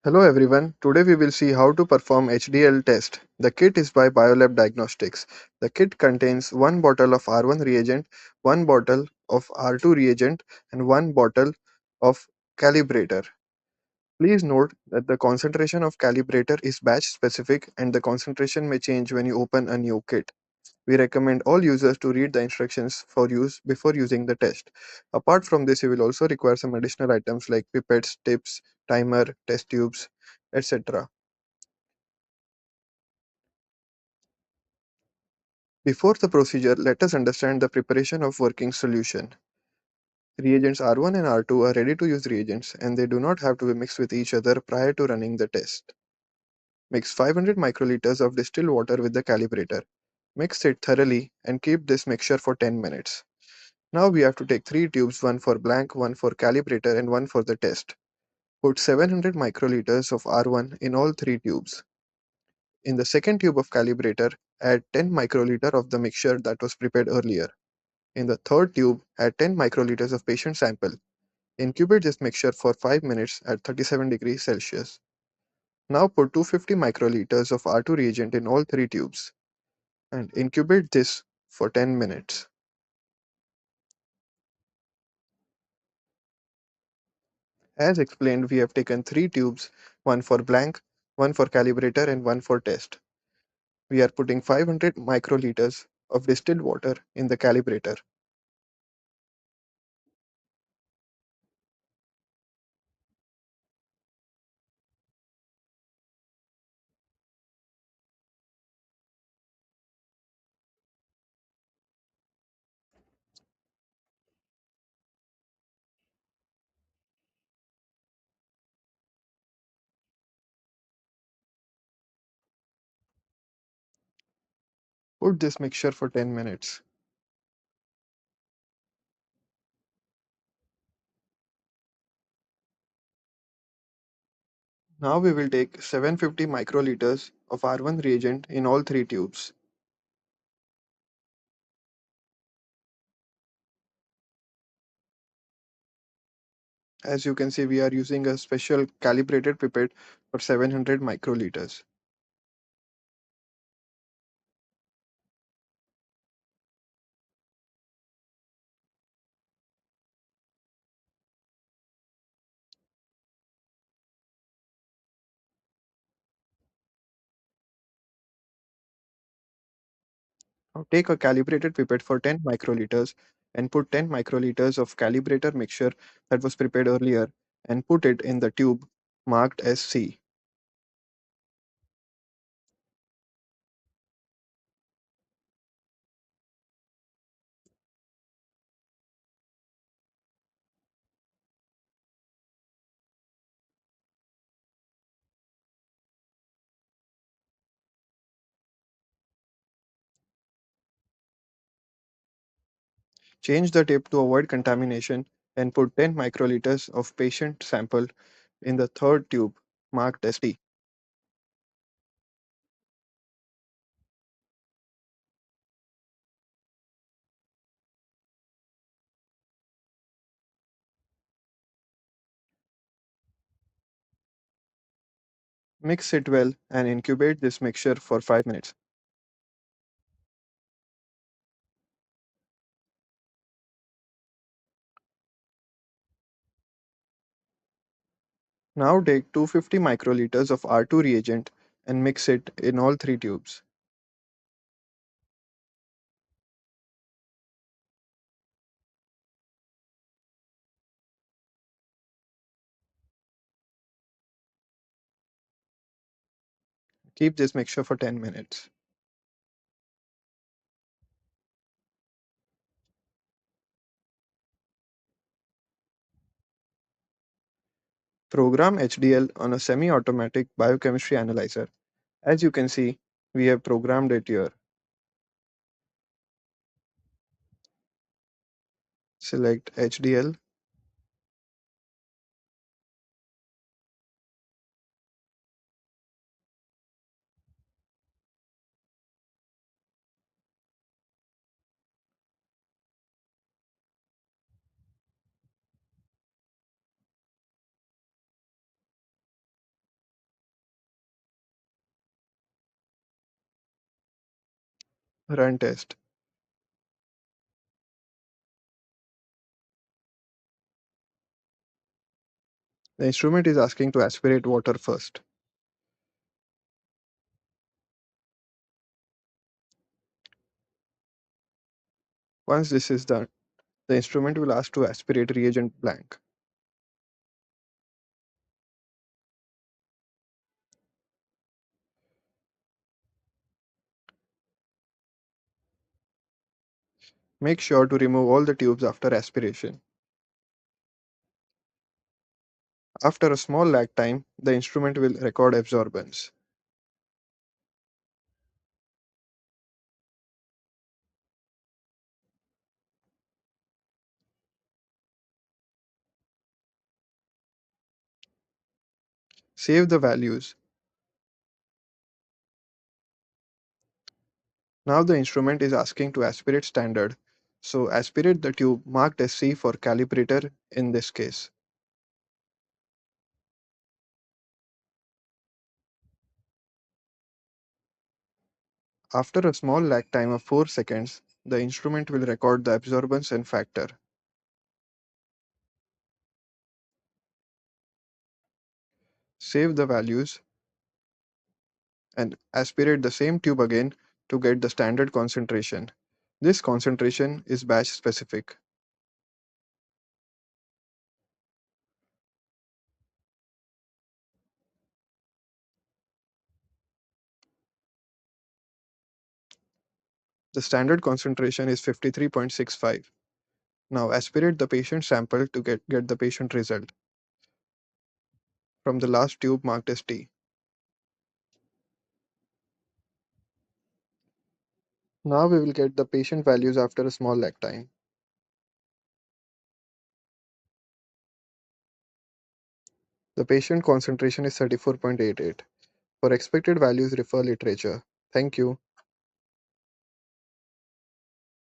Hello everyone. Today we will see how to perform HDL test. The kit is by Biolab Diagnostics. The kit contains one bottle of R1 reagent, one bottle of R2 reagent, and one bottle of calibrator. Please note that the concentration of calibrator is batch specific and the concentration may change when you open a new kit. We recommend all users to read the instructions for use before using the test. Apart from this, you will also require some additional items like pipettes, tips, timer, test tubes, etc. Before the procedure, let us understand the preparation of working solution. Reagents R1 and R2 are ready to use reagents and they do not have to be mixed with each other prior to running the test. Mix 500 microliters of distilled water with the calibrator. Mix it thoroughly and keep this mixture for 10 minutes. Now we have to take 3 tubes, one for blank, one for calibrator and one for the test. Put 700 microliters of R1 in all 3 tubes. In the second tube of calibrator, add 10 microliter of the mixture that was prepared earlier. In the third tube, add 10 microliters of patient sample. Incubate this mixture for 5 minutes at 37 degrees Celsius. Now put 250 microliters of R2 reagent in all 3 tubes and incubate this for 10 minutes. As explained, we have taken 3 tubes, one for blank, one for calibrator and one for test. We are putting 500 microliters of distilled water in the calibrator. Put this mixture for 10 minutes. Now we will take 750 microliters of R1 reagent in all 3 tubes. As you can see, we are using a special calibrated pipette for 700 microliters. Now take a calibrated pipette for 10 microliters and put 10 microliters of calibrator mixture that was prepared earlier and put it in the tube marked as C. Change the tip to avoid contamination and put 10 microliters of patient sample in the third tube marked as T. Mix it well and incubate this mixture for 5 minutes. Now take 250 microliters of R2 reagent and mix it in all 3 tubes. Keep this mixture for 10 minutes. Program HDL on a semi-automatic biochemistry analyzer. As you can see, we have programmed it here. Select HDL. Run test. The instrument is asking to aspirate water first. Once this is done, the instrument will ask to aspirate reagent blank. Make sure to remove all the tubes after aspiration. After a small lag time, the instrument will record absorbance. Save the values. Now the instrument is asking to aspirate standard, so aspirate the tube marked as C for calibrator in this case. After a small lag time of 4 seconds, the instrument will record the absorbance and factor. Save the values and aspirate the same tube again to get the standard concentration. This concentration is batch specific. The standard concentration is 53.65. Now aspirate the patient sample to get the patient result from the last tube marked as T. Now we will get the patient values after a small lag time. The patient concentration is 34.88. For expected values, refer literature. Thank you.